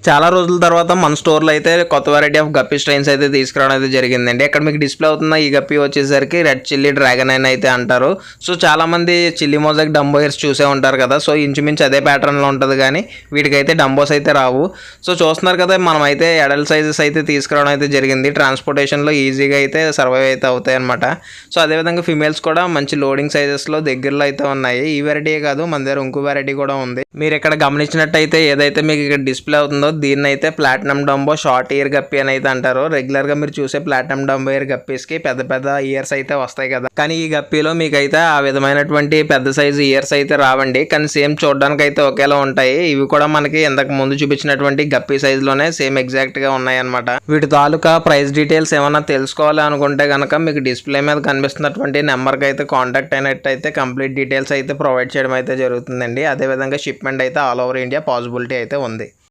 చాలా రోజుల తర్వాత మన స్టోర్లో అయితే కొత్త వెరైటీ ఆఫ్ గప్పీ స్ట్రైన్స్ అయితే తీసుకురావడం అయితే జరిగిందండి. ఇక్కడ మీకు డిస్ప్లే అవుతున్న ఈ గప్పీ వచ్చేసరికి రెడ్ చిల్లీ డ్రాగన్ అని అయితే అంటారు. సో చాలామంది చిల్లీ మొజాక్ డంబో ఇయర్స్ చూసే ఉంటారు కదా. సో ఇంచుమించు అదే ప్యాటర్న్లో ఉంటుంది, కానీ వీటికైతే డంబోస్ అయితే రావు. సో చూస్తున్నారు కదా, మనం అయితే అడల్ట్ సైజెస్ అయితే తీసుకురావడం అయితే జరిగింది. ట్రాన్స్పోర్టేషన్లో ఈజీగా అయితే సర్వైవ్ అయితే అవుతాయి అనమాట. సో అదేవిధంగా ఫిమేల్స్ కూడా మంచి లోడింగ్ సైజెస్లో దగ్గరలో అయితే ఉన్నాయి. ఈ వెరైటీయే కాదు, మన దగ్గర ఇంకో వెరైటీ కూడా ఉంది. మీరు ఇక్కడ గమనించినట్టయితే ఏదైతే మీకు ఇక్కడ డిస్ప్లే అవుతుందో దీన్ని అయితే ప్లాటినం డంబో షార్ట్ ఇయర్ గప్పి అని అయితే అంటారు. రెగ్యులర్ గా మీరు చూసే ప్లాటినం డంబో ఇయర్ గప్పీస్ కి పెద్ద పెద్ద ఇయర్స్ అయితే వస్తాయి కదా, కానీ ఈ గప్పీలో మీకు అయితే ఆ విధమైనటువంటి పెద్ద సైజు ఇయర్స్ అయితే రావండి. కానీ సేమ్ చూడడానికి అయితే ఒకేలా ఉంటాయి. ఇవి కూడా మనకి ఇంతకు ముందు చూపించినటువంటి గప్పీ సైజ్ లోనే సేమ్ ఎగ్జాక్ట్ గా ఉన్నాయి అనమాట. వీటి తాలూకా ప్రైస్ డీటెయిల్స్ ఏమన్నా తెలుసుకోవాలి అనుకుంటే కనుక మీకు డిస్ప్లే మీద కనిపిస్తున్నటువంటి నెంబర్ కి అయితే కాంటాక్ట్ అయినట్టయితే కంప్లీట్ డీటెయిల్స్ అయితే ప్రొవైడ్ చేయడం అయితే జరుగుతుందండి. అదేవిధంగా షిప్మెంట్ అయితే ఆల్ ఓవర్ ఇండియా పాసిబిలిటీ అయితే ఉంది.